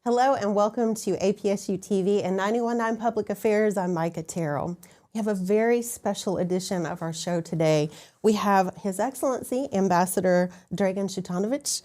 Hello and welcome to APSU-TV and 91.9 Public Affairs. I'm Micah Terrell. We have a very special edition of our show today. We have His Excellency Ambassador Dragan Šutanovac.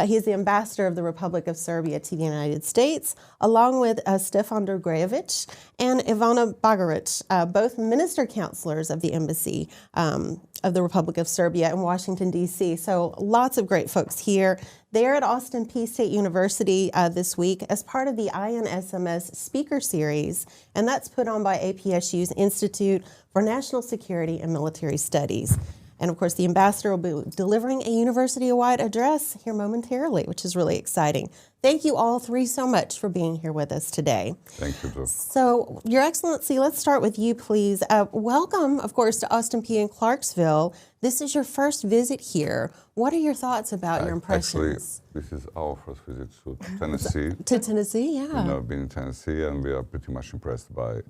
He is the ambassador of the Republic of Serbia to the United States, along with Stefan Dragojević and Ivona Bagarić, both minister counselors of the Embassy of the Republic of Serbia in Washington, D.C. So lots of great folks here. They're at Austin Peay State University this week as part of the INSMS Speaker Series, and that's put on by APSU's Institute for National Security and Military Studies. And of course, the ambassador will be delivering a university-wide address here momentarily, which is really exciting. Thank you all three so much for being here with us today. Thank you, too. So, Your Excellency, let's start with you, please. Welcome, of course, to Austin Peay and Clarksville. This is your first visit here. What are your thoughts about your impressions? Actually, this is our first visit to Tennessee. To Tennessee, yeah. We've never been in Tennessee, and we are pretty much impressed by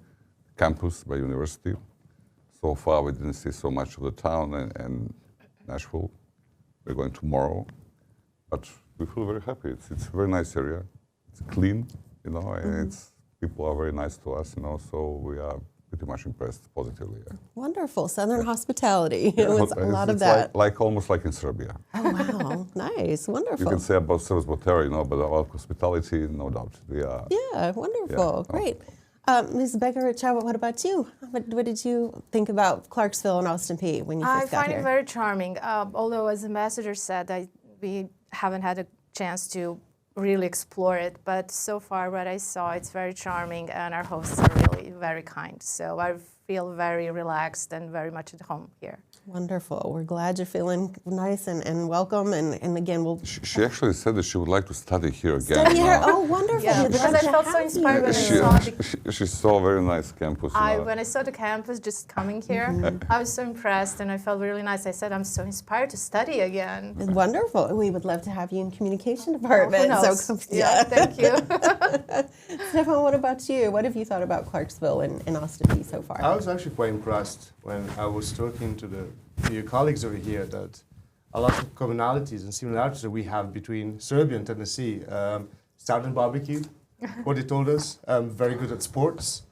campus, by university. So far, we didn't see so much of the town and Nashville. We're going tomorrow, but we feel very happy. It's a very nice area. It's clean, and people are very nice to us, so we are pretty much impressed positively. Yeah. Wonderful. Southern hospitality. It was a lot of that. Almost like in Serbia. Oh, wow. Nice. Wonderful. You can say about service Botera, but about hospitality, no doubt. Yeah, wonderful. Yeah. Great. Ms. Bagarić, what about you? What did you think about Clarksville and Austin Peay when you first got here? I find it very charming. Although, as the ambassador said, we haven't had a chance to really explore it. But so far, what I saw, it's very charming, and our hosts are really very kind. So I feel very relaxed and very much at home here. Wonderful. We're glad you're feeling nice and welcome. And again, we'll... She actually said that she would like to study here again. Study here? Oh, wonderful. Yeah, because I felt so inspired when I saw she saw a very nice campus. When I saw the campus just coming here, I was so impressed and I felt really nice. I said, I'm so inspired to study again. Wonderful. We would love to have you in communication department. Oh, who knows? So, yeah, thank you. Stefan, what about you? What have you thought about Clarksville and Austin Peay so far? I was actually quite impressed when I was talking to your colleagues over here that a lot of commonalities and similarities that we have between Serbia and Tennessee. Southern barbecue, what they told us, very good at sports.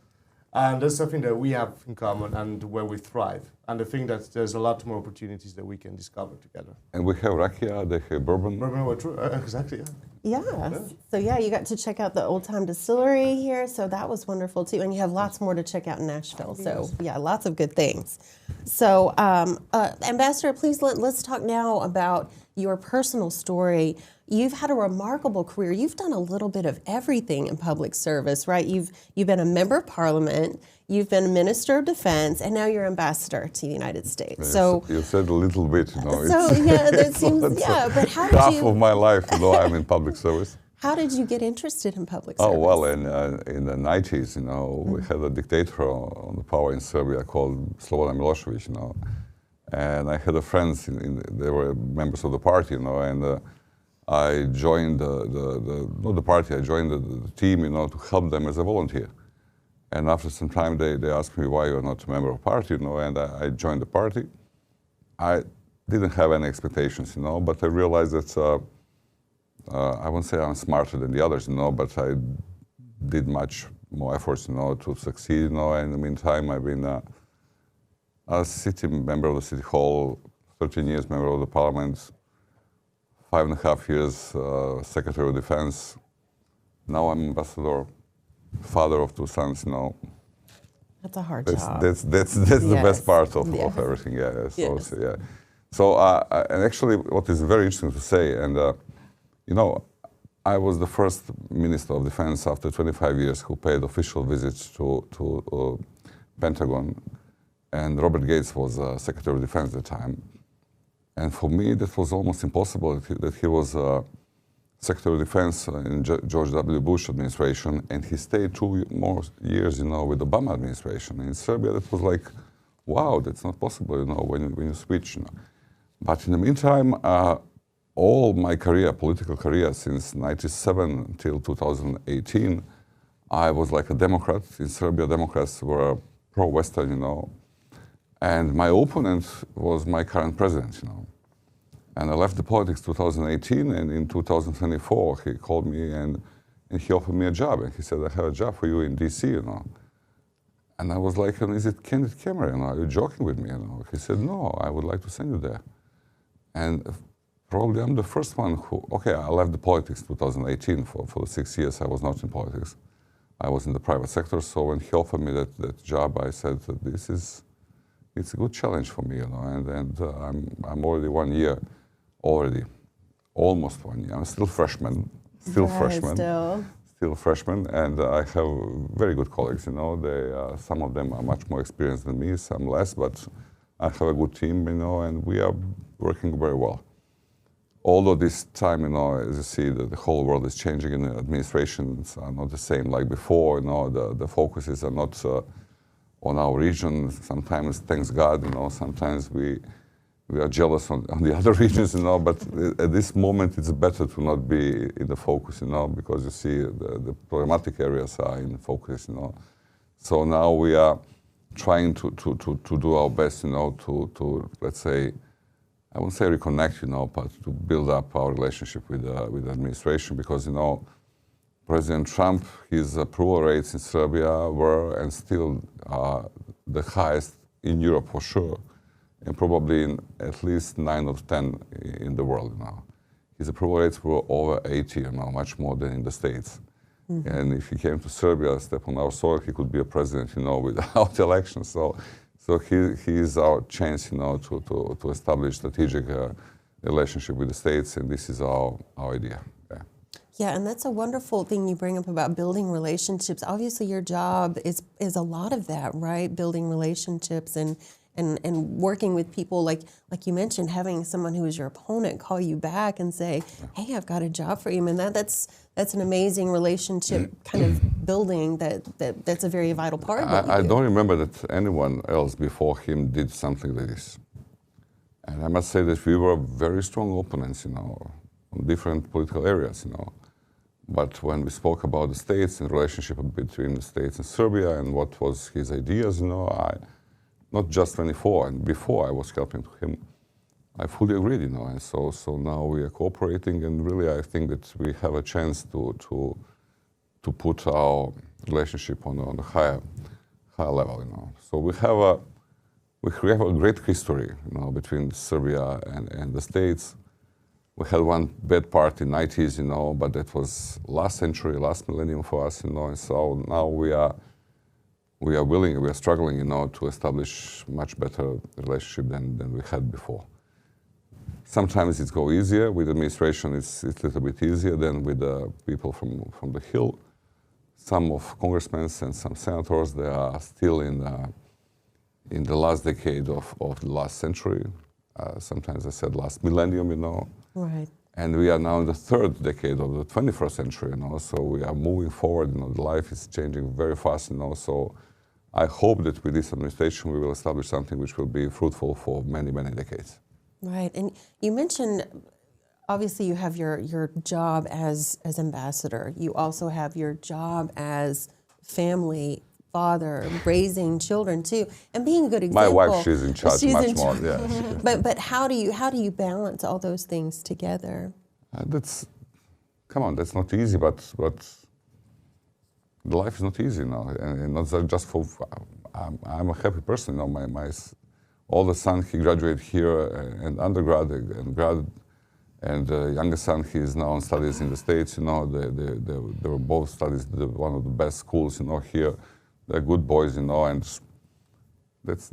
And that's something that we have in common and where we thrive. And I think that there's a lot more opportunities that we can discover together. And we have rakia, they have bourbon. Bourbon, true, exactly, yeah. Yeah. So yeah, you got to check out the old time distillery here, so that was wonderful too. And you have lots more to check out in Nashville. So yeah, lots of good things. So Ambassador, please let's talk now about your personal story. You've had a remarkable career. You've done a little bit of everything in public service, right? You've been a member of parliament, you've been a minister of defense, and now you're ambassador to the United States. Yes, so you said a little bit, So yeah, that seems but how did half of my life, I'm in public service. How did you get interested in public service? Oh well, in the 90s, we had a dictator on the power in Serbia called Slobodan Milošević, and I had friends. They were members of the party, and I joined not the party. I joined the team, to help them as a volunteer. And after some time, they asked me why you're not a member of the party, and I joined the party. I didn't have any expectations, but I realized that I won't say I'm smarter than the others, but I did much more efforts, to succeed, and in the meantime, I've been a city member of the city hall, 13 years member of the parliament, 5.5 years Secretary of Defense. Now I'm ambassador, father of 2 sons. That's a hard job. That's the best part of everything. Yeah. So, Yes. yeah. So and actually, what is very interesting to say, and I was the first Minister of Defense after 25 years who paid official visits to Pentagon, and Robert Gates was Secretary of Defense at the time. And for me, that was almost impossible that he was Secretary of Defense in George W. Bush administration, and he stayed 2 more years, with the Obama administration. In Serbia, that was like, wow, that's not possible, when you switch. But in the meantime, all my career, political career, since '97 until 2018, I was like a Democrat. In Serbia, Democrats were pro-Western, and my opponent was my current president, And I left the politics 2018, and in 2024 he called me and he offered me a job, and he said, I have a job for you in DC, you know. And I was like, is it candid camera, you know, are you joking with me, you know? He said, no, I would like to send you there. And probably I'm the first one who, okay, I left the politics 2018, for the 6 years I was not in politics. I was in the private sector, so when he offered me that job, I said, it's a good challenge for me, you know, and I'm already 1 year, almost 1 year. I'm still freshman, still freshman, and I have very good colleagues, you know. Some of them are much more experienced than me, some less, but I have a good team, you know, and we are working very well. Although this time, you know, as you see, the whole world is changing and the administrations are not the same like before, you know, the focuses are not on our region. Sometimes, thanks God, you know, sometimes we are jealous on the other regions, you know, but at this moment it's better to not be in the focus, you know, because you see the problematic areas are in focus, you know. So now we are trying to do our best, you know, to let's say, I won't say reconnect, you know, but to build up our relationship with the administration, because, you know, President Trump, his approval rates in Serbia were and still are the highest in Europe for sure, and probably in at least 9 or 10 in the world now. His approval rates were over 80, you know, much more than in the States. Mm-hmm. And if he came to Serbia, step on our soil, he could be a president, you know, without elections. So he is our chance, you know, to establish strategic relationship with the States, and this is our idea. Yeah, and that's a wonderful thing you bring up about building relationships. Obviously, your job is a lot of that, right? Building relationships and working with people, like you mentioned, having someone who is your opponent call you back and say, "Hey, I've got a job for you," and that's an amazing relationship kind of building. That's a very vital part of what I don't remember that anyone else before him did something like this, and I must say that we were very strong opponents, you know, on different political areas, you know. But when we spoke about the states and relationship between the states and Serbia and what was his ideas, you know, not just 24 and before I was helping to him, I fully agreed, you know. And so now we are cooperating, and really I think that we have a chance to put our relationship on a higher level, you know. So we have a great history, you know, between Serbia and the states. We had one bad part in 90s, you know, but that was last century, last millennium for us, you know. And so now we are struggling, you know, to establish much better relationship than we had before. Sometimes it goes easier with administration. It's a little bit easier than with the people from the Hill. Some of congressmen and some senators, they are still in the last decade of the last century. Sometimes I said last millennium, you know. Right. And we are now in the third decade of the 21st century, you know, so we are moving forward, you know, the life is changing very fast, you know, so I hope that with this administration we will establish something which will be fruitful for many, many decades. Right, and you mentioned, obviously you have your job as ambassador, you also have your job as family father, raising children too, and being a good example. My wife, she's in charge much more. Yeah. But how do you balance all those things together? That's not easy. But the life is not easy now, and not just for. I'm a happy person. You know, my older son, he graduated here and undergrad and grad, and younger son, he is now on studies in the States. You know, they were both studies one of the best schools, you know, here. They're good boys, you know, and that's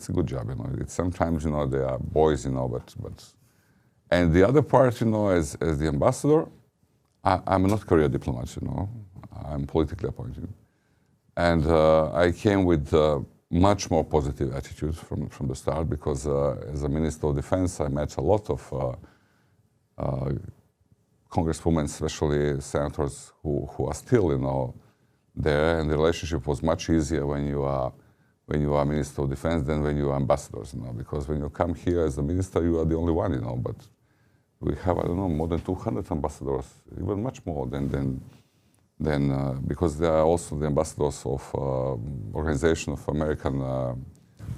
a good job, you know. It's sometimes, you know, they are boys, you know, but and the other part, you know, as the ambassador, I'm not career diplomat, you know. I'm politically appointed, and I came with much more positive attitude from the start, because as a Minister of Defense, I met a lot of congresswomen, especially senators, who are still, you know, there, and the relationship was much easier when you are Minister of Defense than when you are ambassadors, you know, because when you come here as a minister, you are the only one, you know, but we have, I don't know, more than 200 ambassadors, even much more than because they are also the ambassadors of Organization of American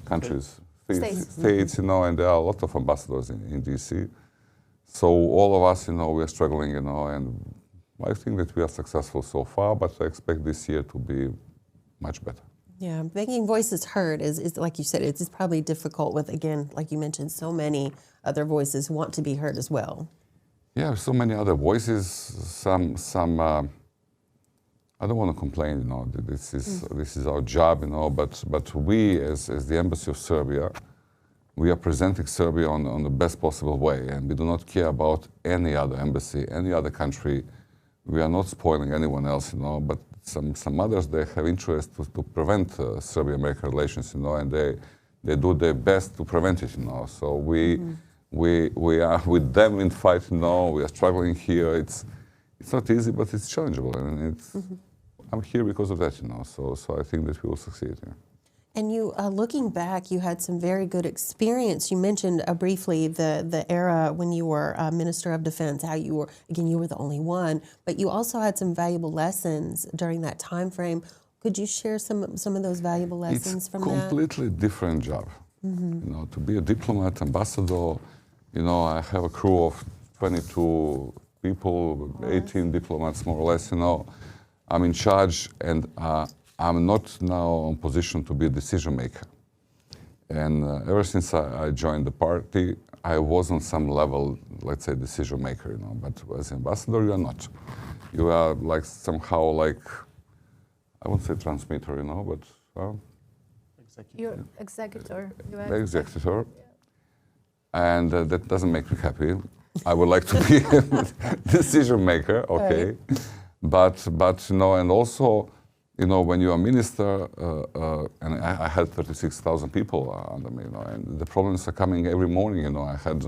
Countries, states, you know, and there are a lot of ambassadors in DC. So all of us, we are struggling, and I think that we are successful so far, but I expect this year to be much better. Yeah, making voices heard is like you said, it's probably difficult with, again, like you mentioned, so many other voices want to be heard as well. Yeah, so many other voices. Some. I don't want to complain. This is our job. But we, as the Embassy of Serbia, we are presenting Serbia on the best possible way, and we do not care about any other embassy, any other country. We are not spoiling anyone else. But some others, they have interest to prevent Serbia-American relations. And they do their best to prevent it. So we are with them in fight. We are struggling here. It's not easy, but it's challengeable, and I'm here because of that. So I think that we will succeed. Yeah. And you, looking back, you had some very good experience. You mentioned briefly the era when you were Minister of Defense, how you were, again, you were the only one, but you also had some valuable lessons during that time frame. Could you share some of those valuable lessons from that? It's a completely different job. To be a diplomat, ambassador, I have a crew of 22 people, 18 diplomats more or less, I'm in charge, and I'm not now in position to be a decision maker. And ever since I joined the party, I was on some level, let's say, decision maker, but as ambassador, you are not. You are somehow like, I won't say transmitter, but... You're executor. Executor. And that doesn't make me happy. I would like to be a decision maker, okay. Right. But and also, when you are minister, and I had 36,000 people under me, and the problems are coming every morning, I had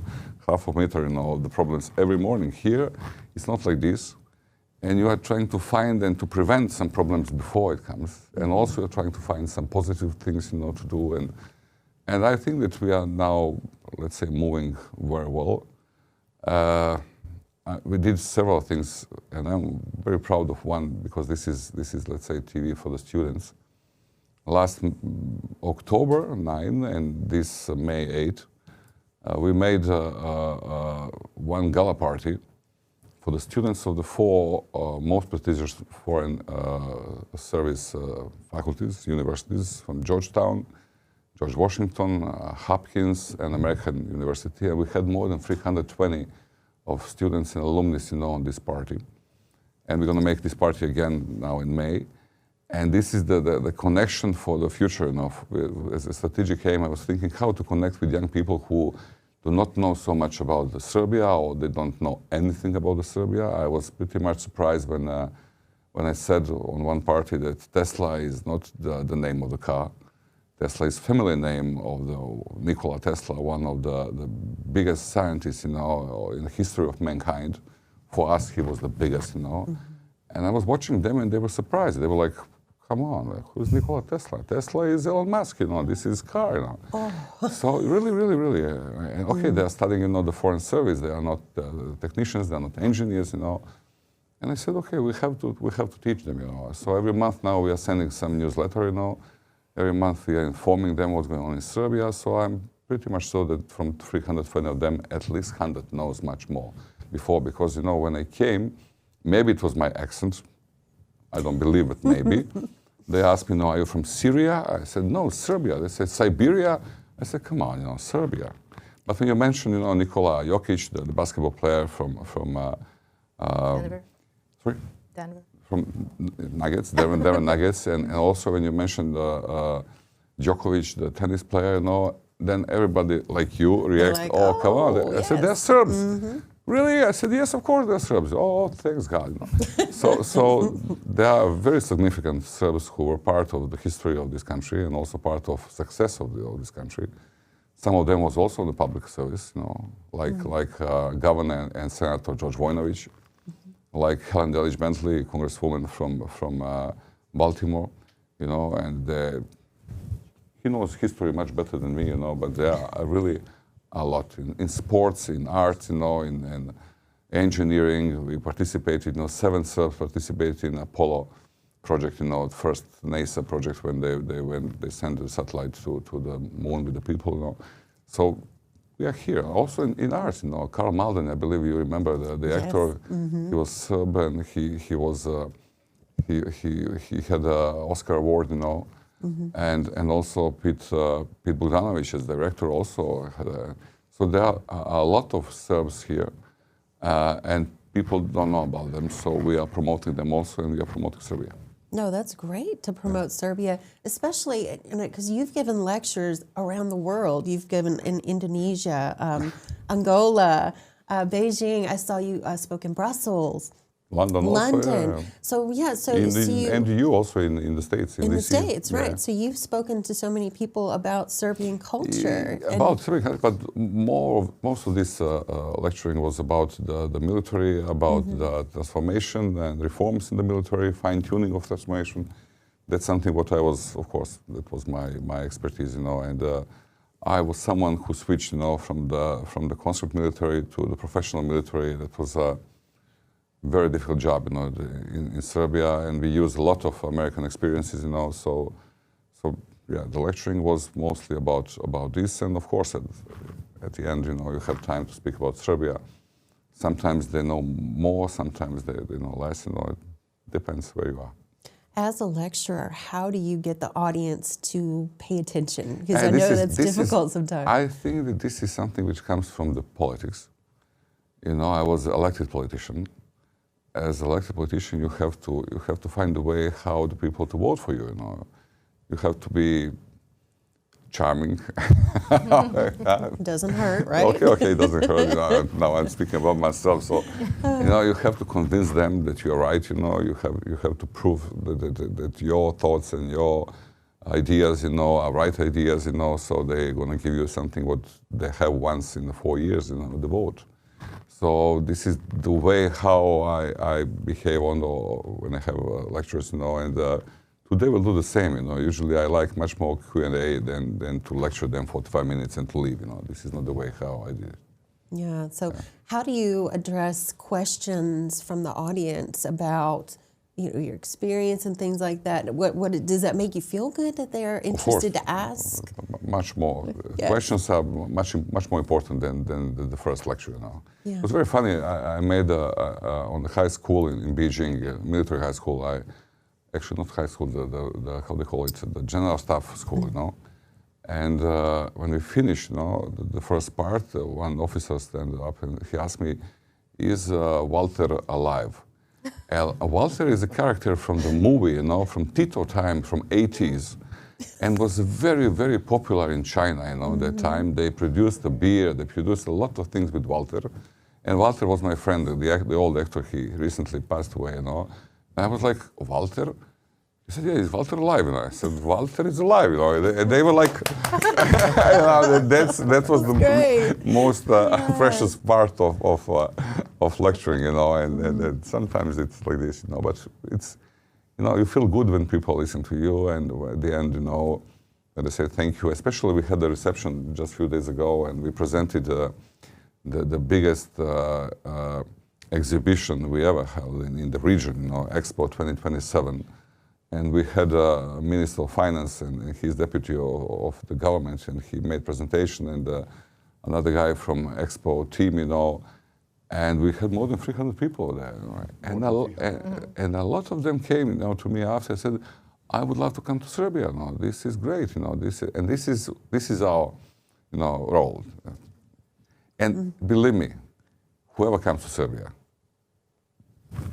half a meter, the problems every morning. Here, it's not like this. And you are trying to find and to prevent some problems before it comes. And also you're trying to find some positive things, to do. And I think that we are now, let's say, moving very well. We did several things, and I'm very proud of one, because this is let's say, TV for the students. Last October 9 and this May 8, we made one gala party for the students of the four most prestigious foreign service faculties, universities, from Georgetown, George Washington, Hopkins, and American University. And we had more than 320 of students and alumni, on this party. And we're going to make this party again now in May. And this is the connection for the future. As a strategic aim, I was thinking how to connect with young people who do not know so much about Serbia, or they don't know anything about Serbia. I was pretty much surprised when I said on one party that Tesla is not the name of the car. Tesla is family name of Nikola Tesla, one of the biggest scientists, in the history of mankind. For us, he was the biggest, And I was watching them, and they were surprised. They were like, come on, who's Nikola Tesla? Tesla is Elon Musk, this is car, So really, really, really, okay, they are studying, the foreign service. They are not technicians, they are not engineers, And I said, okay, we have to teach them, So every month now we are sending some newsletter, Every month we are informing them what's going on in Serbia. So I'm pretty much sure that from 320 of them, at least 100 knows much more before. Because, when I came, maybe it was my accent. I don't believe it, maybe. They asked me, are you from Syria? I said, no, Serbia. They said, Siberia? I said, come on, Serbia. But when you mentioned, Nikola Jokic, the basketball player from Denver. Sorry? Denver. From Nuggets, Denver Nuggets, and also when you mentioned Djokovic, the tennis player, then everybody like you reacts, like, oh, come on. yes. I said, they're Serbs. Really? I said, yes, of course they're Serbs. Oh, thanks God. So there are very significant Serbs who were part of the history of this country and also part of success of this country. Some of them was also in the public service, like Governor and Senator George Vojinović, like Helen Delić-Bentley, Congresswoman from Baltimore, and he knows history much better than me, but there are really a lot in sports, in arts, in engineering. We participated, 7 Serbs participated in Apollo project, the first NASA project when they sent the satellite to the moon with the people, So we are here. Also in arts, you know, Karl Malden, I believe you remember the Yes. actor. He was Serb, and he was he had an Oscar award, you know, and also Pete Bogdanović as director also had a. So there are a lot of Serbs here, and people don't know about them. So we are promoting them also, and we are promoting Serbia. No, that's great to promote Serbia, especially because you've given lectures around the world. You've given in Indonesia, Angola, Beijing. I saw you spoke in Brussels. London also, London. yeah. So yeah, so, And you also in the States. in the DC, States, right? yeah. So you've spoken to so many people about Serbian culture. About Serbian, but most of this lecturing was about the military, about the transformation and reforms in the military, fine tuning of transformation. That's something what I was, of course, that was my expertise, you know, and I was someone who switched, you know, from the conscript military to the professional military. That was a very difficult job, you know, in Serbia, and we use a lot of American experiences, you know. So yeah, the lecturing was mostly about this, and of course, at the end, you know, you have time to speak about Serbia. Sometimes they know more, sometimes they know less. You know, it depends where you are. As a lecturer, how do you get the audience to pay attention? Because I know that's difficult sometimes. I think that this is something which comes from the politics. You know, I was an elected politician. As an elected politician, you have to find a way how the people to vote for you. You know, you have to be charming. It doesn't hurt, right? Okay, it doesn't hurt. You know, now I'm speaking about myself. So, you know, you have to convince them that you're right. You know, you have to prove that your thoughts and your ideas, you know, are right ideas. You know, so they're gonna give you something what they have once in the 4 years. You know, the vote. So this is the way how I behave when I have lectures, you know, and today we'll do the same, you know. Usually I like much more Q&A than to lecture them 45 minutes and to leave, you know. This is not the way how I did it. Yeah, so how do you address questions from the audience about, you know, your experience and things like that? What does that make you feel good that they're interested to ask? Much more. Yes. Questions are much more important than the first lecture, you know. Yeah. It was very funny. I made on the high school in Beijing, military high school. Actually not high school, the how they call it, the general staff school, you know. And when we finished, you know, the first part, one officer stood up and he asked me, "Is Walter alive?" Walter is a character from the movie, you know, from Tito time, from 80s, and was very, very popular in China, you know, that time. They produced a beer, they produced a lot of things with Walter. And Walter was my friend, the old actor. He recently passed away, you know. And I was like, "Walter?" He said, "Yeah, is Walter alive?" And I said, "Walter is alive," you know. And they were like, you know, that was the most precious part of lecturing, you know. And sometimes it's like this, you know. But it's, you know, you feel good when people listen to you, and at the end, you know, when they say thank you. Especially we had a reception just a few days ago, and we presented the biggest exhibition we ever held in the region, you know, Expo 2027. And we had a Minister of Finance and his deputy of the government, and he made presentation, and another guy from Expo team, you know, and we had more than 300 people there, you know? And a lot of them came, you know, to me after. I said, "I would love to come to Serbia. You know, this is great, you know. This is our, you know, role." And believe me, whoever comes to Serbia,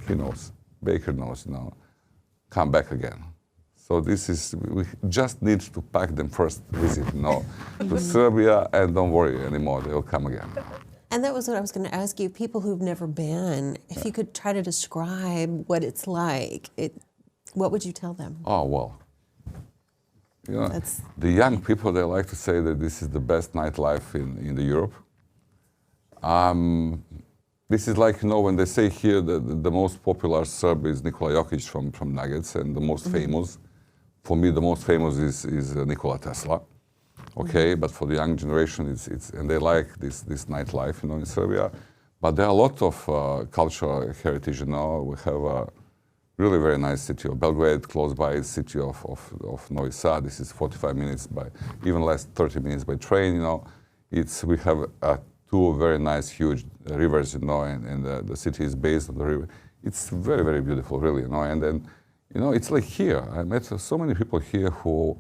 he knows, Baker knows, you know, come back again. So we just need to pack them first visit, you know, to Serbia, and don't worry anymore, they will come again. And that was what I was going to ask you. People who've never been, if you could try to describe what it's like, what would you tell them? Oh, well, you know, the young people, they like to say that this is the best nightlife in the Europe. This is like, you know, when they say here that the most popular Serb is Nikola Jokic from Nuggets, and the most famous, for me, the most famous is Nikola Tesla. Okay, but for the young generation, it's and they like this nightlife, you know, in Serbia. But there are a lot of cultural heritage, you know. We have a really very nice city of Belgrade, close by city of Novi Sad. This is 45 minutes by, even less, 30 minutes by train, you know. we have two very nice, huge rivers, you know, and the city is based on the river. It's very, very beautiful, really, you know. And then, you know, it's like here. I met so many people here who,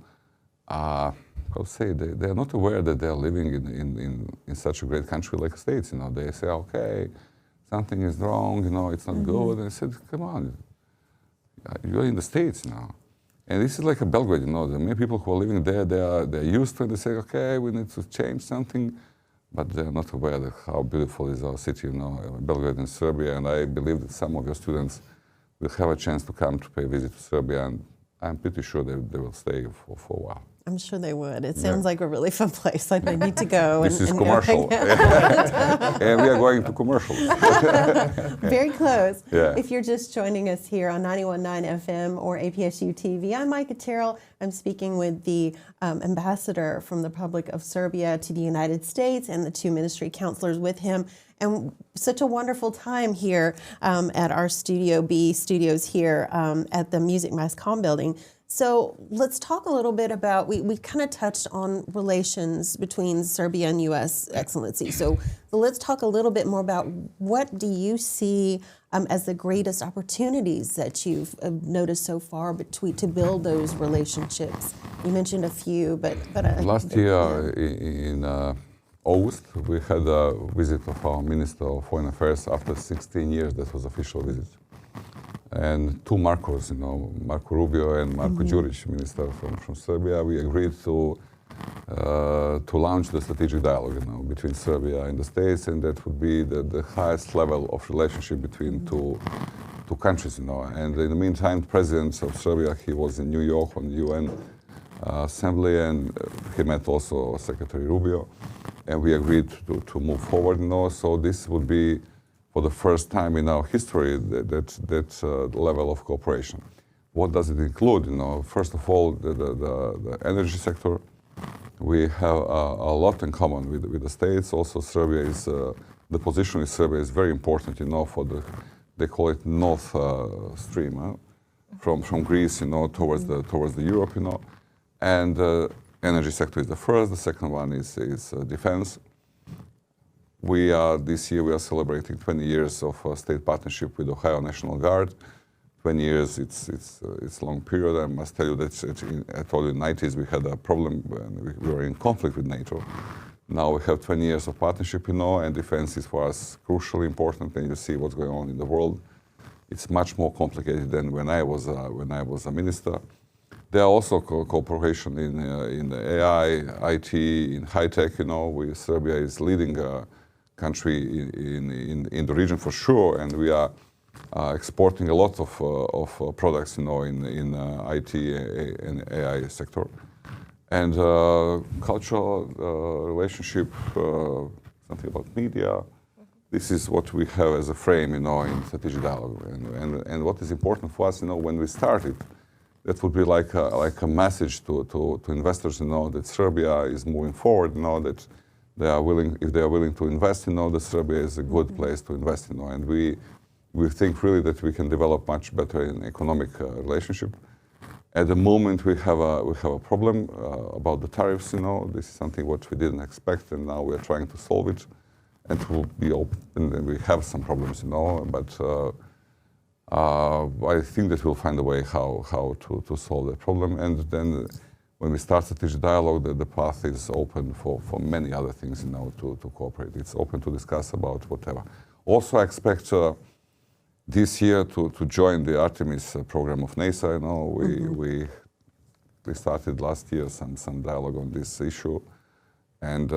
how to say, they are not aware that they are living in such a great country like the States. You know, they say, okay, something is wrong, you know, it's not good. And I said, come on, you're in the States now. And this is like a Belgrade, you know. The many people who are living there, they're used to it. They say, okay, we need to change something, but they're not aware of how beautiful is our city, you know, Belgrade in Serbia. And I believe that some of your students will have a chance to come to pay a visit to Serbia, and I'm pretty sure they will stay for a while. I'm sure they would. It sounds like a really fun place. Like they need to go. This is commercial. And we are going to commercials. Very close. Yeah. If you're just joining us here on 91.9 FM or APSU-TV, I'm Micah Terrell. I'm speaking with the ambassador from the Republic of Serbia to the United States and the two ministry counselors with him. And such a wonderful time here at our Studio B studios here at the Music Mass Comm building. So let's talk a little bit about, we kind of touched on relations between Serbia and U.S. Excellency. So let's talk a little bit more about what do you see as the greatest opportunities that you've noticed so far to build those relationships. You mentioned a few, but last year in August, we had a visit of our Minister of Foreign Affairs after 16 years. That was official visit. And two Marcos, you know, Marco Rubio and Marko Đurić, minister from Serbia, we agreed to launch the strategic dialogue, you know, between Serbia and the States, and that would be the highest level of relationship between two countries, you know. And in the meantime, the president of Serbia, he was in New York on the UN Assembly, and he met also Secretary Rubio, and we agreed to move forward, you know. So this would be, for the first time in our history, that level of cooperation. What does it include? You know, first of all, the energy sector. We have a lot in common with the States. Also, Serbia is the position in Serbia is very important. You know, for they call it North Stream, from Greece, you know, towards the Europe, you know, and energy sector is the first. The second one is defense. This year we are celebrating 20 years of state partnership with Ohio National Guard. 20 years, it's a long period. I must tell you that I told you in the 90s we had a problem when we were in conflict with NATO. Now we have 20 years of partnership, you know, and defense is for us crucially important. And you see what's going on in the world. It's much more complicated than when I was a minister. There are also cooperation in the AI, IT, in high tech. You know, Serbia is leading country in the region for sure, and we are exporting a lot of products, you know, in IT and AI sector, and cultural relationship, something about media. This is what we have as a frame, you know, in strategic dialogue, and what is important for us, you know, when we started, that would be like a message to investors, you know, that Serbia is moving forward, you know, that they are willing, if they are willing to invest, you know, that Serbia is a good place to invest, you know, and we think really that we can develop much better in economic relationship. At the moment, we have a problem about the tariffs, you know. This is something what we didn't expect, and now we are trying to solve it, and it will be open. And we have some problems, you know, but I think that we'll find a way how to solve that problem, and then. When we start strategic dialogue, the path is open for many other things, you know, to cooperate. It's open to discuss about whatever. Also, I expect this year to join the Artemis program of NASA. You know, we started last year some dialogue on this issue, and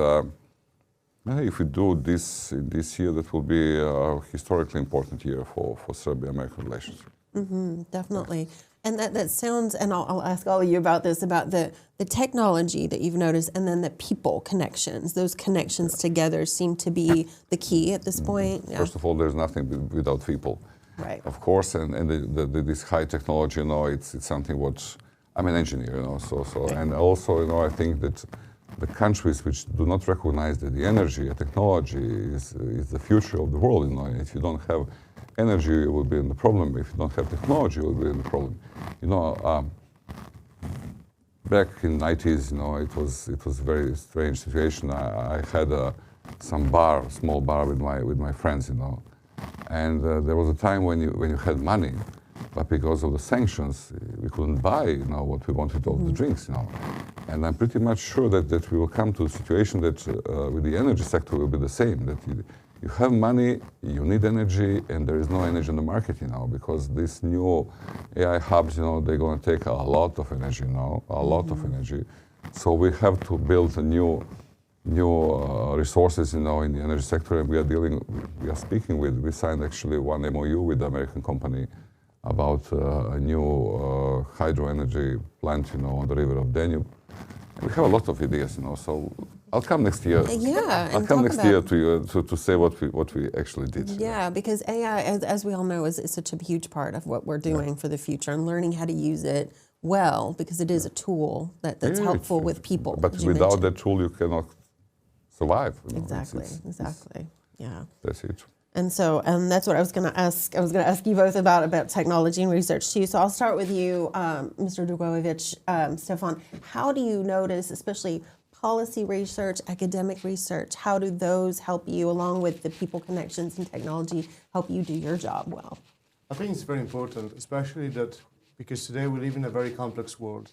if we do this in this year, that will be a historically important year for Serbia-American relations. Definitely. And that sounds, and I'll ask all of you about this, about the technology that you've noticed, and then the people connections. Those connections together seem to be the key at this point. Yeah. First of all, there's nothing without people. Right. Of course, and this high technology, you know, it's something what, I'm an engineer, you know, so right. And also, you know, I think that the countries which do not recognize that the energy and technology is the future of the world, you know, if you don't have energy, you will be in the problem. If you don't have technology, you will be in the problem. You know, back in 90s, it was a very strange situation. I had small bar with my friends, and there was a time when you had money, but because of the sanctions, we couldn't buy, what we wanted of the drinks, And I'm pretty much sure that we will come to a situation that with the energy sector will be the same. That you have money, you need energy, and there is no energy in the market, because these new AI hubs, they're going to take a lot of energy, a lot of energy. So we have to build a new resources, in the energy sector, and we signed actually one MOU with the American company about a new hydro energy plant, on the river of Danube. And we have a lot of ideas, so I'll come next year. Yeah, I'll come next year to you to say what we actually did. Yeah, because AI, as we all know, is such a huge part of what we're doing for the future, and learning how to use it well, because it is a tool that's helpful with people. But without that tool, you cannot survive. Exactly. Yeah. That's it. And that's what I was going to ask. I was going to ask you both about technology and research too. So I'll start with you, Mr. Dragojević. Stefan, how do you notice, especially policy research, academic research, how do those help you, along with the people connections and technology, help you do your job well? I think it's very important, especially because today we live in a very complex world,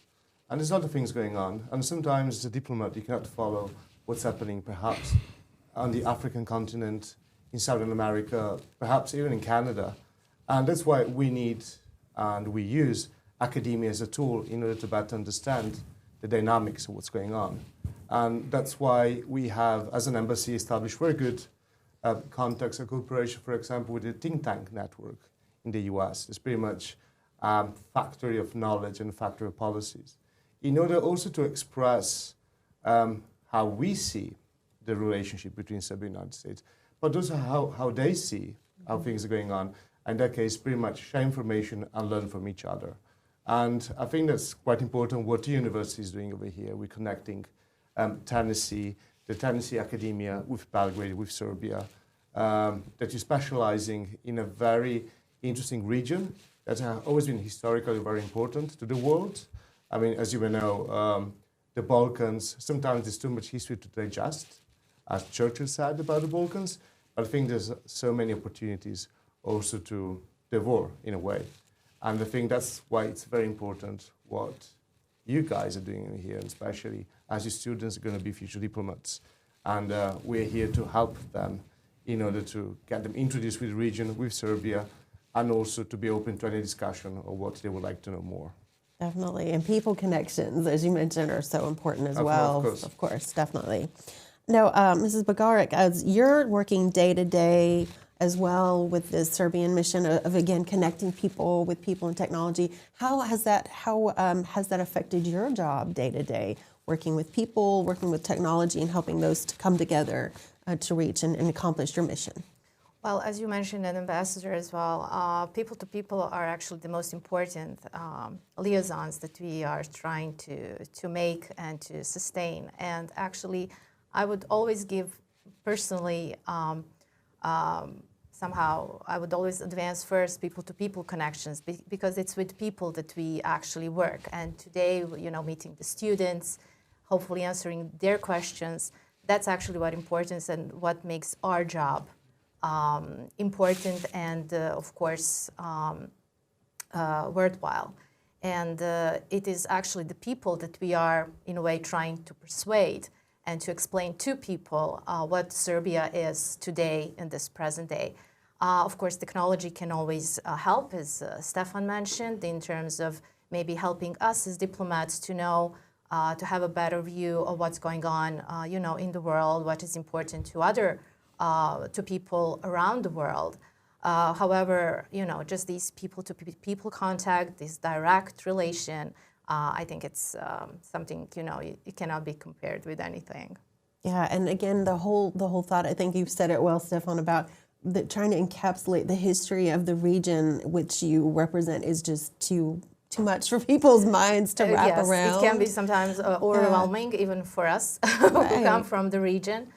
and there's a lot of things going on. And sometimes as a diplomat, you cannot follow what's happening, perhaps on the African continent, in Southern America, perhaps even in Canada. And that's why we need and we use academia as a tool in order to better understand the dynamics of what's going on. And that's why we have, as an embassy, established very good contacts and cooperation, for example, with the think tank network in the US. It's pretty much a factory of knowledge and factory of policies, in order also to express how we see the relationship between Serbia and the United States, but also how they see how things are going on. In that case, pretty much share information and learn from each other. And I think that's quite important what the university is doing over here. We're connecting Tennessee, the Tennessee academia with Belgrade, with Serbia, that you're specializing in a very interesting region that has always been historically very important to the world. I mean, as you may know, the Balkans, sometimes there's too much history to digest, as Churchill said about the Balkans, but I think there's so many opportunities also to devour in a way. And I think that's why it's very important what you guys are doing here, especially as your students are going to be future diplomats. And we're here to help them in order to get them introduced with the region, with Serbia, and also to be open to any discussion of what they would like to know more. Definitely. And people connections, as you mentioned, are so important as well. Of course, definitely. Now, Mrs. Bagarić, as you're working day to day as well with the Serbian mission of again connecting people with people and technology, how has that affected your job day to day, working with people, working with technology, and helping those to come together to reach and accomplish your mission? Well, as you mentioned, an ambassador as well, people to people are actually the most important liaisons that we are trying to make and to sustain. And actually, I would always give personally, somehow, I would always advance first people-to-people connections because it's with people that we actually work. And today, meeting the students, hopefully answering their questions, that's actually what importance and what makes our job important and, of course, worthwhile. And it is actually the people that we are, in a way, trying to persuade and to explain to people what Serbia is today in this present day. Of course, technology can always help, as Stefan mentioned, in terms of maybe helping us as diplomats to know, to have a better view of what's going on, in the world, what is important to people around the world. However, just these people-to-people contact, this direct relation, I think it's something, it cannot be compared with anything. Yeah, and again, the whole thought, I think you've said it well, Stefan, about trying to encapsulate the history of the region which you represent is just too much for people's minds to wrap around. It can be sometimes overwhelming, even for us who come from the region.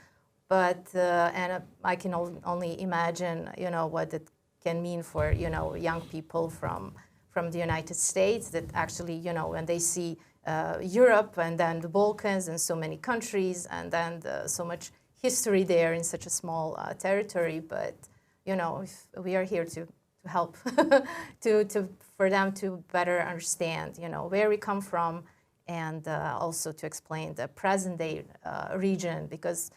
But and I can only imagine, what it can mean for, young people from the United States that actually, when they see Europe, and then the Balkans, and so many countries, and then so much history there in such a small territory. But you know, if we are here to help, for them to better understand, you know, where we come from, and also to explain the present day region, because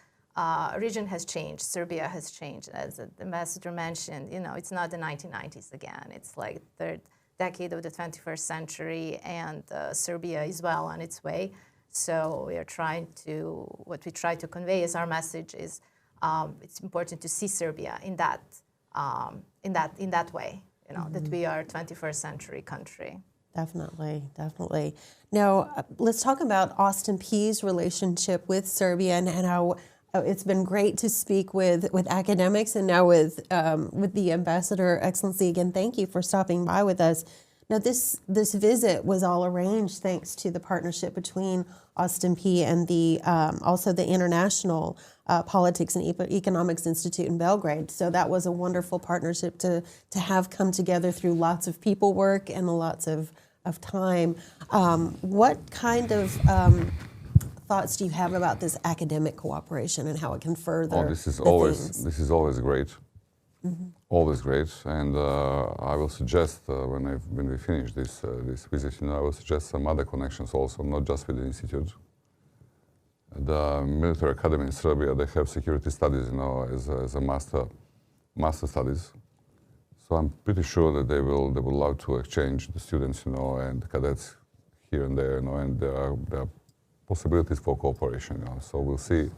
region has changed. Serbia has changed, as the ambassador mentioned. You know, it's not the 1990s again. It's like third decade of the 21st century, and Serbia is well on its way. So we are trying to, what we try to convey as our message is, it's important to see Serbia in that way. You know, that we are a 21st century country. Definitely, definitely. Now, let's talk about Austin Peay's relationship with Serbia and how it's been great to speak with academics and now with the ambassador. Excellency, again, thank you for stopping by with us. Now, this visit was all arranged thanks to the partnership between Austin Peay and the also the International Politics and Economics Institute in Belgrade. So that was a wonderful partnership to have come together through lots of people work and lots of time. What kind of thoughts do you have about this academic cooperation and how it can further? This is themes? always great. Always great, and I will suggest when we finish this visit, you know, I will suggest some other connections also, not just with the institute. The military academy in Serbia, they have security studies, you know, as a master studies. So I'm pretty sure that they will love to exchange the students, you know, and the cadets here and there, you know, and there are possibilities for cooperation, you know. So we'll see.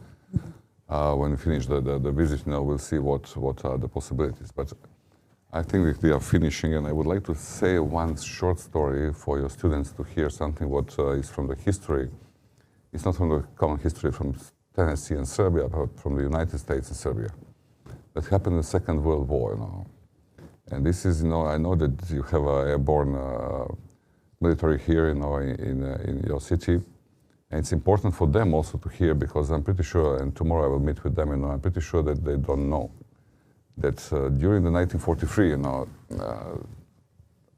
When we finish the visit, you know, we'll see what are the possibilities. But I think that we are finishing, and I would like to say one short story for your students to hear something what is from the history. It's not from the common history from Tennessee and Serbia, but from the United States and Serbia. That happened in the Second World War, you know. And this is, you know, I know that you have an airborne military here, you know, in your city. And it's important for them also to hear, because I'm pretty sure, and tomorrow I will meet with them, you know, I'm pretty sure that they don't know that during the 1943, you know,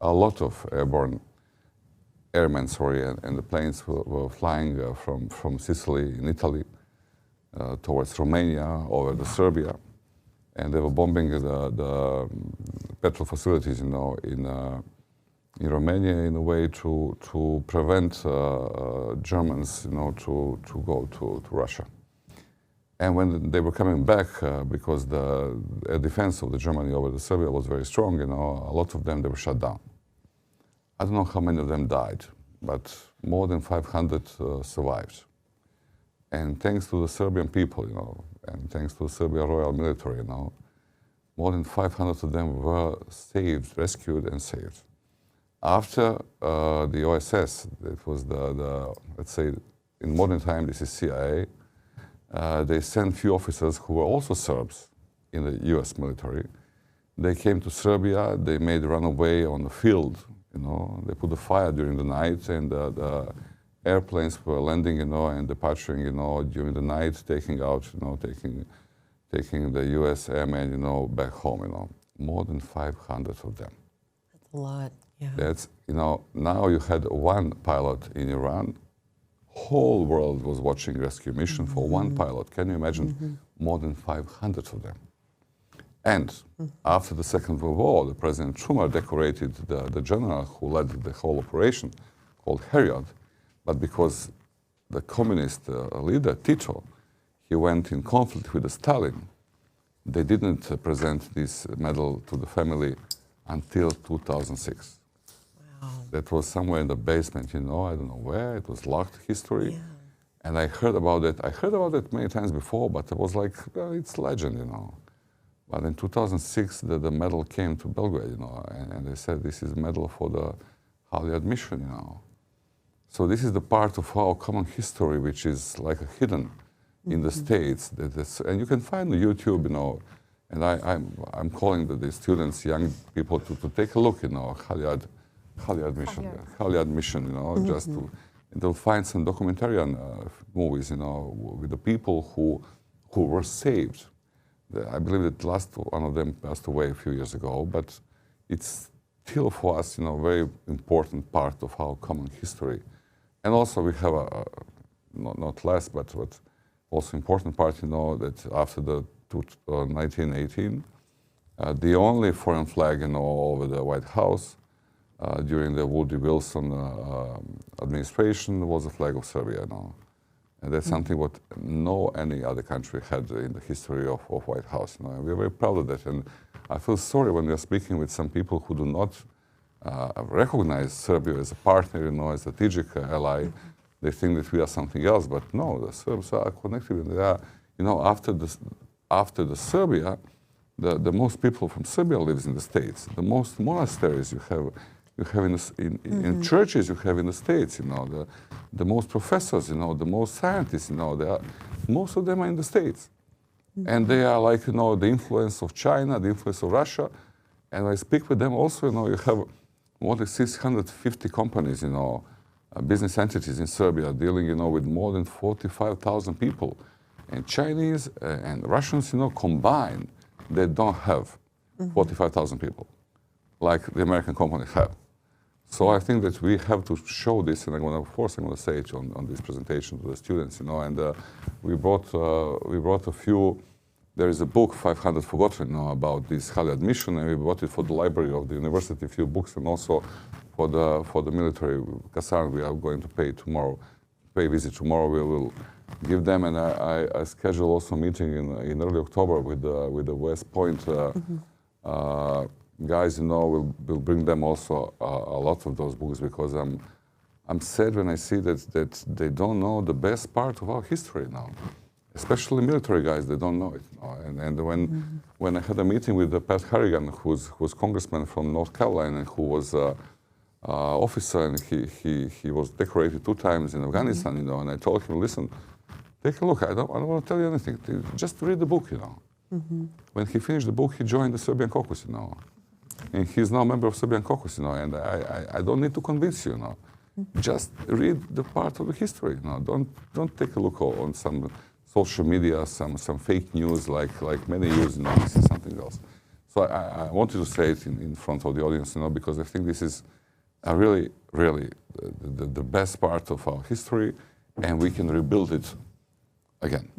a lot of airborne airmen, and the planes were flying from Sicily in Italy towards Romania over to Serbia, and they were bombing the petrol facilities, you know, in Romania, in a way to prevent Germans, you know, to go to Russia. And when they were coming back, because the air defense of the Germany over the Serbia was very strong, you know, a lot of them, they were shut down. I don't know how many of them died, but more than 500 survived. And thanks to the Serbian people, you know, and thanks to the Serbian Royal Military, you know, more than 500 of them were saved, rescued and saved. After the OSS, it was the let's say, in modern time, this is CIA, they sent few officers who were also Serbs in the US military. They came to Serbia, they made runaway on the field, you know, they put a fire during the night, and the airplanes were landing, you know, and departing, you know, during the night, taking out, you know, taking the US airmen, you know, back home, you know, more than 500 of them. That's a lot. Yeah. That's, you know, now you had one pilot in Iran. Whole world was watching rescue mission for one pilot. Can you imagine? More than 500 of them. And after the Second World War, the President Schumer decorated the general who led the whole operation, called Herod. But because the communist leader, Tito, he went in conflict with Stalin, they didn't present this medal to the family until 2006. That was somewhere in the basement, you know, I don't know where, it was locked history. Yeah. And I heard about it many times before, but it was like, well, it's legend, you know. But in 2006, the medal came to Belgrade, you know, and they said this is a medal for the Holy Admission, you know. So this is the part of our common history, which is like hidden in the States. And you can find on YouTube, you know, and I'm calling the students, young people, to take a look, you know, Holy Admission, you know, just to, they'll find some documentarian movies, you know, with the people who were saved. I believe that last one of them passed away a few years ago, but it's still for us, you know, very important part of our common history And also we have a not less, but also important part, you know, that after the 1918, the only foreign flag, you know, over the White House during the Woodrow Wilson administration was the flag of Serbia, you know. And that's something what any other country had in the history of White House, you know. And we're very proud of that. And I feel sorry when we are speaking with some people who do not recognize Serbia as a partner, you know, as a strategic ally. They think that we are something else, but no, the Serbs are connected. And they are, you know, after the Serbia, the most people from Serbia lives in the States. The most monasteries you have in churches you have in the States, you know, the most professors, you know, the most scientists, you know, most of them are in the States. And they are like, you know, the influence of China, the influence of Russia. And I speak with them also, you know, you have more than 650 companies, you know, business entities in Serbia dealing, you know, with more than 45,000 people. And Chinese and Russians, you know, combined, they don't have 45,000 people like the American companies have. So I think that we have to show this, and of course I'm going to say it on this presentation to the students, you know. And we brought a few. There is a book, 500 Forgotten, you know, about this higher admission, and we brought it for the library of the university, a few books, and also for the military caserne we are going to pay visit tomorrow. We will give them, and I schedule also a meeting in early October with the West Point guys, you know. We'll bring them also a lot of those books, because I'm sad when I see that they don't know the best part of our history now. Especially military guys, they don't know it. And when I had a meeting with Pat Harrigan, who's congressman from North Carolina, who was officer, and he was decorated 2 times in Afghanistan, you know, and I told him, listen, take a look. I don't want to tell you anything. Just read the book, you know. When he finished the book, he joined the Serbian caucus, you know. And he's now a member of Serbian caucus, you know. And I don't need to convince you, you know. Just read the part of the history, you know. Don't take a look on some social media, some fake news like many use, you know. This is something else. So I wanted to say it in front of the audience, you know, because I think this is really, really the best part of our history, and we can rebuild it again.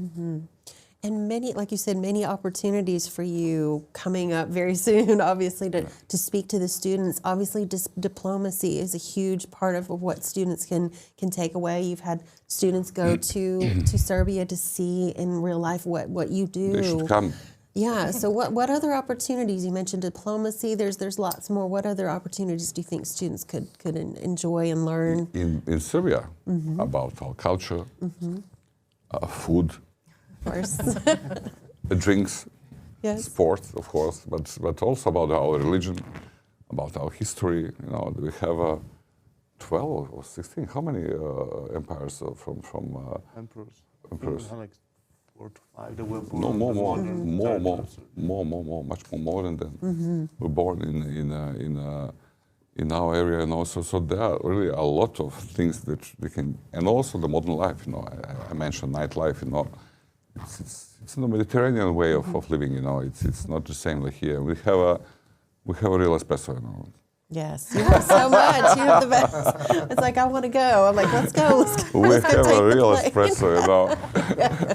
And many, like you said, many opportunities for you coming up very soon, obviously, to speak to the students. Obviously, diplomacy is a huge part of what students can take away. You've had students go to Serbia to see in real life what you do. They should come. Yeah, so what other opportunities? You mentioned diplomacy. There's lots more. What other opportunities do you think students could enjoy and learn? In Serbia, about our culture, food, Of course. drinks, Yes. sports, of course, but also about our religion, about our history. You know, we have 12 or 16. How many empires from Emperors. emperors? Like 4 to 5. They were born No, more, much more than that. We're born in our area, and also so there are really a lot of things that we can, and also the modern life. You know, I mentioned nightlife. You know. It's the Mediterranean way of living, you know. It's not the same like here. We have a real espresso, you know. Yes, you have so much. You have the best. It's like, I want to go. I'm like, let's go. We Let's go have take a the real plane. espresso, you know.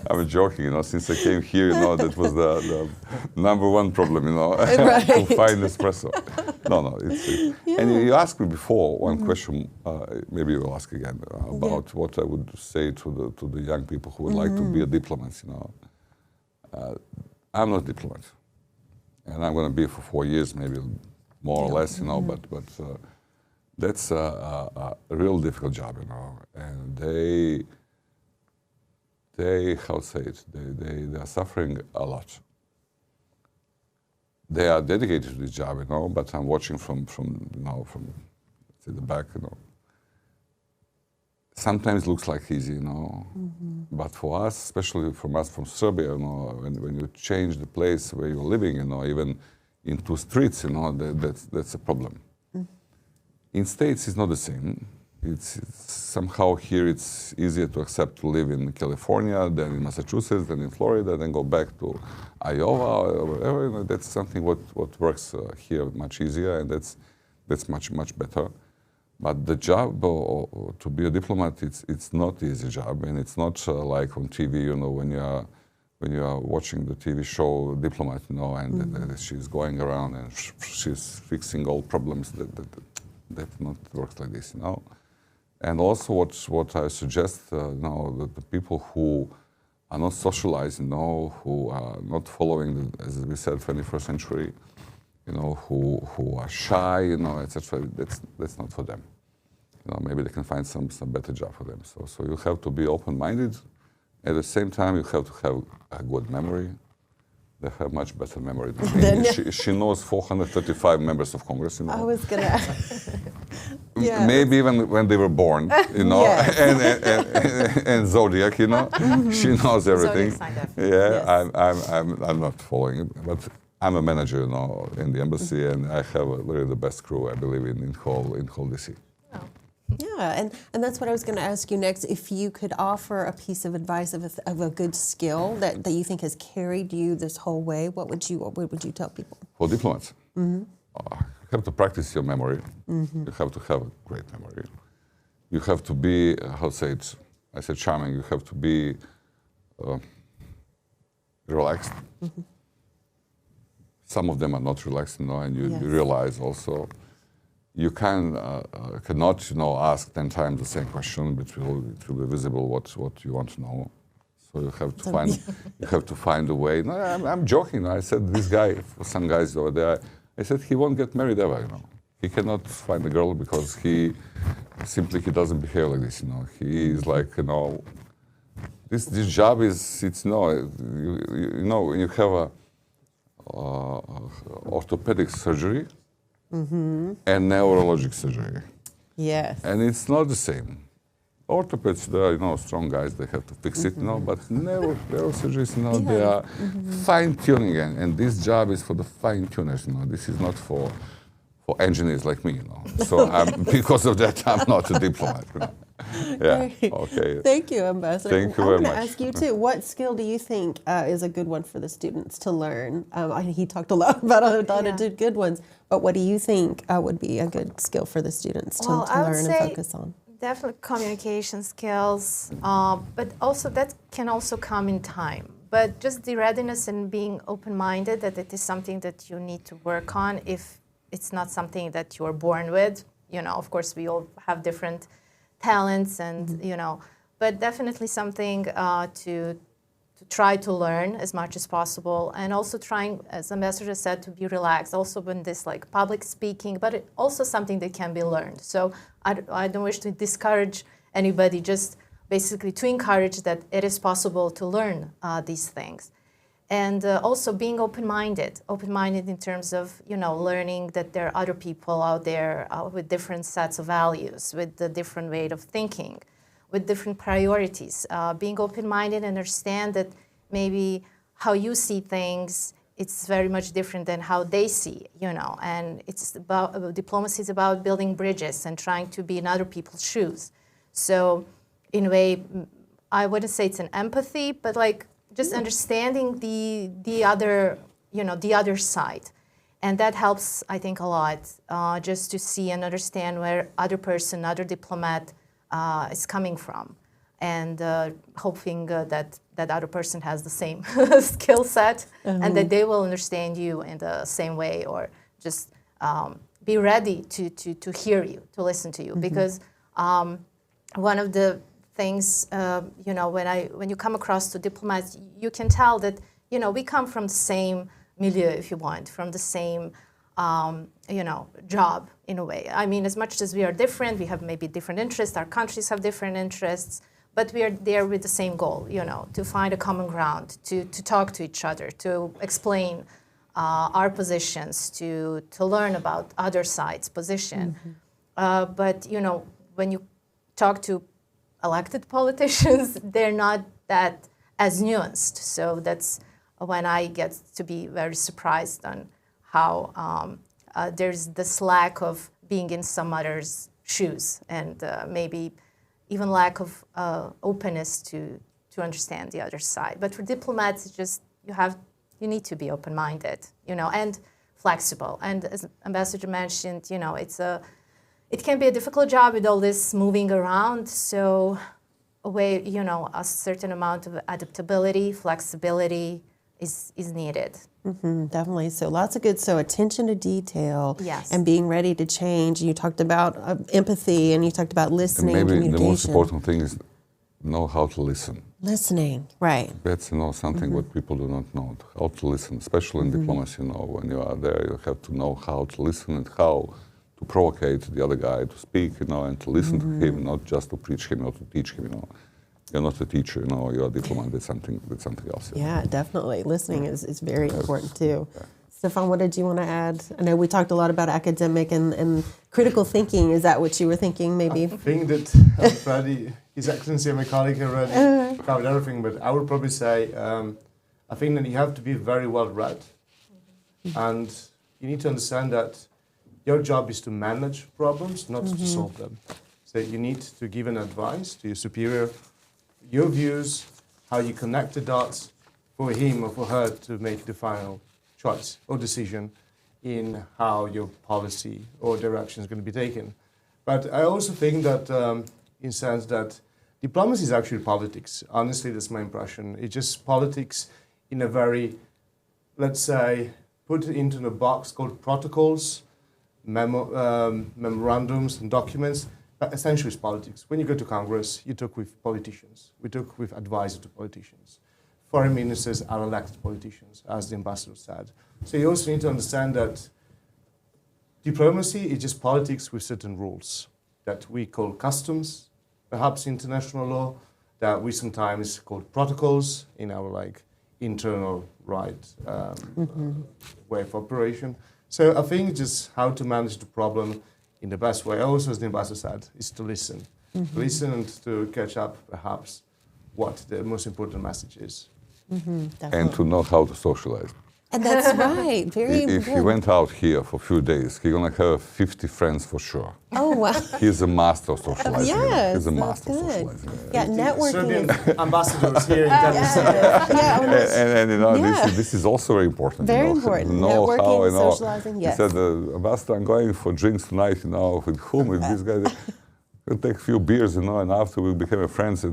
I'm joking, you know. Since I came here, you know, that was the number one problem, you know, Right. to find espresso. No, And you asked me before one question. Maybe you will ask again about what I would say to the young people who would like to be a diplomat. You know, I'm not a diplomat, and I'm going to be for 4 years, maybe more or less. You know, but that's a real difficult job. You know, and they how to say it? They are suffering a lot. They are dedicated to this job, you know, but I'm watching from say the back, you know. Sometimes it looks like easy, you know, but for us, especially from us from Serbia, you know, when you change the place where you're living, you know, even into streets, you know, that's a problem. In States, it's not the same. It's somehow here it's easier to accept to live in California than in Massachusetts, than in Florida, then go back to Iowa or wherever. You know, that's something what works here much easier, and that's much better. But the job to be a diplomat, it's not easy job, and it's not like on TV, you know, when you are watching the TV show Diplomat, you know, and she's going around and she's fixing all problems. That not works like this, you know. And also, what I suggest, you know, the people who are not socialized, you know, who are not following, as we said, 21st century, you know, who are shy, you know, etc. That's not for them. You know, maybe they can find some better job for them. So you have to be open-minded. At the same time, you have to have a good memory. They have much better memory than me. She knows 435 members of Congress, you know. I was going to yeah. Maybe even when they were born, you know, Yes. and Zodiac, you know. She knows everything. Zodiac Yeah, Yes. I'm not following it, but I'm a manager, you know, in the embassy, and I have really the best crew, I believe, in whole DC. Oh. Yeah, and that's what I was going to ask you next. If you could offer a piece of advice of a good skill that you think has carried you this whole way, what would you tell people? For diplomats, you have to practice your memory. You have to have a great memory. You have to be, how to say it, I said charming, you have to be relaxed. Some of them are not relaxed, you know, and you Yes. realize also you cannot, you know, ask 10 times the same question, but it will be visible what you want to know. So you have to find a way. No, I'm joking. I said this guy, some guys over there, I said he won't get married ever, you know. He cannot find a girl because he doesn't behave like this, you know. He is like, you know, this job is, it's, no, you know, when you have a orthopedic surgery and neurologic surgery. Yes. And it's not the same. Orthopeds, they are, you know, strong guys, they have to fix it, you know, but neurosurgeons, you know, they are fine-tuning, and this job is for the fine-tuners, you know. This is not for engineers like me, you know. So because of that, I'm not a diplomat, you know. Yeah, Great. okay. Thank you, Ambassador. Thank you I'm very going to much. ask you too, what skill do you think is a good one for the students to learn? He talked a lot about a lot of good ones, but what do you think would be a good skill for the students to I would learn and say focus on? definitely communication skills, but also that can also come in time. But just the readiness and being open-minded that it is something that you need to work on if it's not something that you're born with. You know, of course, we all have different talents and, you know, but definitely something to try to learn as much as possible, and also trying, as Ambassador said, to be relaxed. Also when this like public speaking, but it also something that can be learned. So I don't wish to discourage anybody, just basically to encourage that it is possible to learn these things. And also being open-minded in terms of, you know, learning that there are other people out there with different sets of values, with a different way of thinking, with different priorities. Being open-minded and understand that maybe how you see things, it's very much different than how they see, you know. And it's about, diplomacy is about building bridges and trying to be in other people's shoes. So in a way, I wouldn't say it's an empathy, but like, just understanding the other, you know, the other side. And that helps, I think, a lot, just to see and understand where other person, other diplomat is coming from. And hoping that other person has the same skill set and that they will understand you in the same way, or just be ready to hear you, to listen to you. Because one of the things, you know, when you come across to diplomats, you can tell that, you know, we come from the same milieu, if you want, from the same, you know, job in a way. I mean, as much as we are different, we have maybe different interests, our countries have different interests, but we are there with the same goal, you know, to find a common ground, to talk to each other, to explain our positions, to learn about other sides' position. But, you know, when you talk to elected politicians, they're not that as nuanced. So that's when I get to be very surprised on how there's this lack of being in some other's shoes, and maybe even lack of openness to understand the other side. But for diplomats, it's just you need to be open-minded, you know, and flexible. And as Ambassador mentioned, you know, it can be a difficult job with all this moving around. So a certain amount of adaptability, flexibility is needed. Definitely. So lots of good. So attention to detail. Yes. And being ready to change. You talked about empathy, and you talked about listening, and maybe communication. the most important thing is know how to listen. Listening, right. That's something what people do not know, how to listen, especially in diplomacy. When you are there, you have to know how to listen and how to provocate the other guy to speak, and to listen to him, not just to preach him, not to teach him. You're not a teacher, you're a diplomat. That's something else. Yeah, definitely. Listening is very important too. Yeah. Stefan, what did you want to add? I know we talked a lot about academic and critical thinking. Is that what you were thinking, maybe? I think that already, His Excellency and my colleague already covered everything, but I would probably say, I think that you have to be very well read. And you need to understand that your job is to manage problems, not to solve them. So you need to give an advice to your superior, your views, how you connect the dots for him or for her to make the final choice or decision in how your policy or direction is going to be taken. But I also think that, in sense that diplomacy is actually politics. Honestly, that's my impression. It's just politics in a very, let's say, put it into a box called protocols, memorandums and documents. But essentially, it's politics. When you go to Congress, you talk with politicians. We talk with advisors to politicians. Foreign ministers are elected politicians, as the ambassador said. So you also need to understand that diplomacy is just politics with certain rules that we call customs, perhaps international law, that we sometimes call protocols in our internal way of operation. So I think just how to manage the problem in the best way, also as the ambassador said, is to listen. Listen and to catch up perhaps what the most important message is. And to know how to socialize. And that's right. Very If he went out here for a few days, he's going to have 50 friends for sure. Oh, wow. He's a master of socializing. Yes, He's a that's master of good. socializing. Yeah, networking. Serbian ambassadors here in Tennessee. This is also very important. Very important. Know Networking, how, socializing, yes. He said, Ambassador, I'm going for drinks tonight, with whom? With this guy. We'll take a few beers, and after we became friends,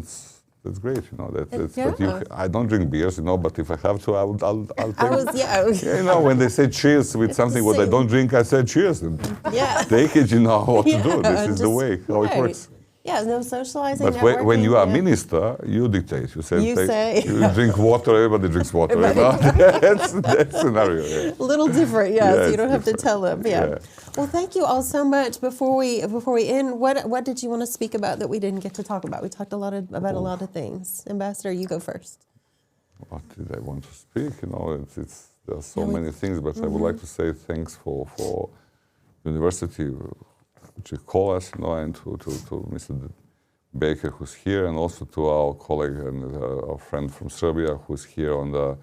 that's great, But I don't drink beers, but if I have to, I'll take. When they say cheers with something what I don't drink, I say cheers. And take it, what to do. This is the way how it works. Yeah, no socializing. But when you are minister, you dictate. You say you drink water. Everybody drinks water. That's scenario. Yeah. A little different, yes. You don't have to tell them. Yeah. Well, thank you all so much. Before we end, what did you want to speak about that we didn't get to talk about? We talked about a lot of things. Ambassador, you go first. What did I want to speak? There are so many things, but I would like to say thanks for university. To call us, and to Mr. Baker, who's here, and also to our colleague and our friend from Serbia, who's here on the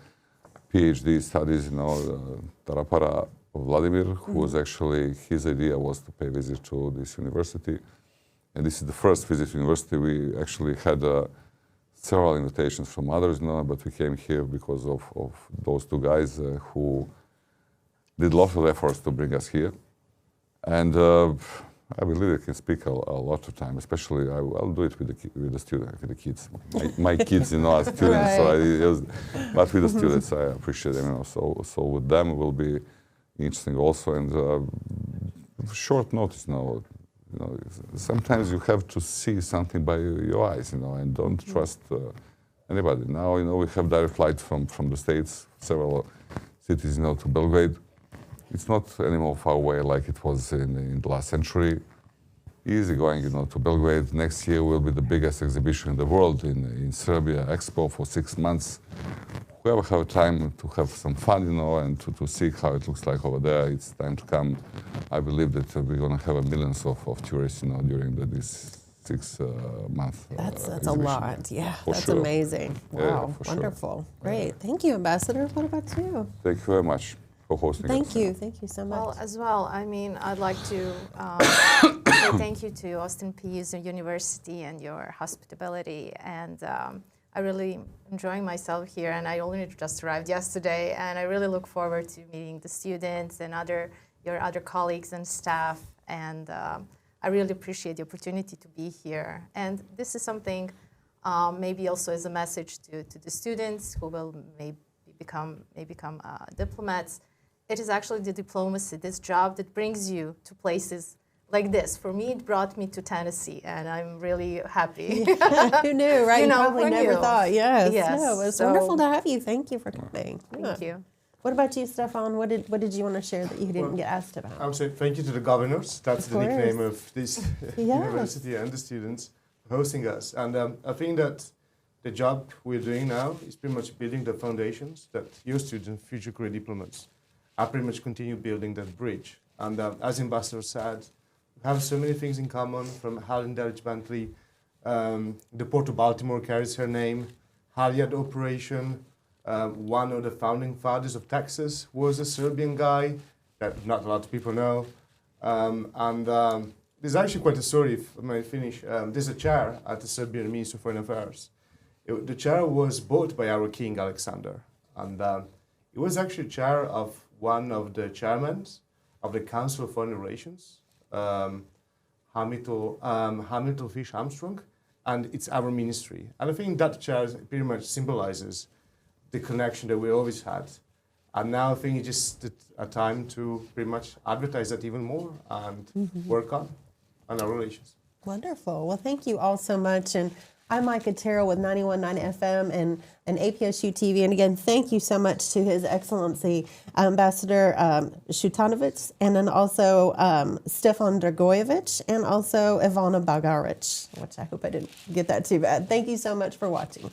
PhD studies, Tarapara Vladimir, who was actually, his idea was to pay a visit to this university. And this is the first visit to university. We actually had several invitations from others, but we came here because of those two guys who did lots of efforts to bring us here. And I believe I can speak a lot of time, especially I'll do it with the kids. My kids, as students. Right. But with the students, I appreciate them. So with them it will be interesting also. And short notice now. Sometimes you have to see something by your eyes, and don't trust anybody. Now, we have direct flights from the States, several cities, to Belgrade. It's not anymore far away like it was in the last century. Easy going, to Belgrade. Next year will be the biggest exhibition in the world in Serbia, Expo for 6 months. Whoever have time to have some fun, and to see how it looks like over there, it's time to come. I believe that we're going to have millions of tourists, during this 6 month. That's a lot. Yeah, that's sure. amazing. Wow, wonderful. Sure. Great. Thank you, Ambassador. What about you? Thank you very much for hosting us. Thank you so much. Well, as well, I'd like to say thank you to Austin Peay University and your hospitality. And I really enjoying myself here. And I only just arrived yesterday, and I really look forward to meeting the students and your other colleagues and staff. And I really appreciate the opportunity to be here. And this is something maybe also as a message to the students who will may become diplomats. It is actually the diplomacy, this job that brings you to places like this. For me, it brought me to Tennessee, and I'm really happy. Who knew, right? You know, probably who never knew? thought. Yes. Yes, No, it was so- wonderful to have you. Thank you for coming. Thank you. What about you, Stefan? What did you want to share that you didn't Well, get asked about? I'm saying thank you to the governors. That's Of the nickname course. of this Yes. university and the students hosting us. And I think that the job we're doing now is pretty much building the foundations that your students, future career diplomats, are pretty much continue building that bridge. And as Ambassador said, we have so many things in common, from Helen Derich Bentley, the Port of Baltimore carries her name, Halyard Operation. One of the founding fathers of Texas was a Serbian guy that not a lot of people know. There's actually quite a story, if I may finish. There's a chair at the Serbian Ministry of Foreign Affairs. The chair was bought by our King Alexander. And it was actually chair of one of the chairmen of the Council of Foreign Relations, Hamilton Fish Armstrong, and it's our ministry. And I think that chair pretty much symbolizes the connection that we always had. And now I think it's just a time to pretty much advertise that even more and work on our relations. Wonderful. Well, thank you all so much. And I'm Micah Terrell with 91.9 FM and APSU-TV. And again, thank you so much to His Excellency Ambassador Šutanovac, and then also Stefan Dragojević, and also Ivona Bagarić, which I hope I didn't get that too bad. Thank you so much for watching.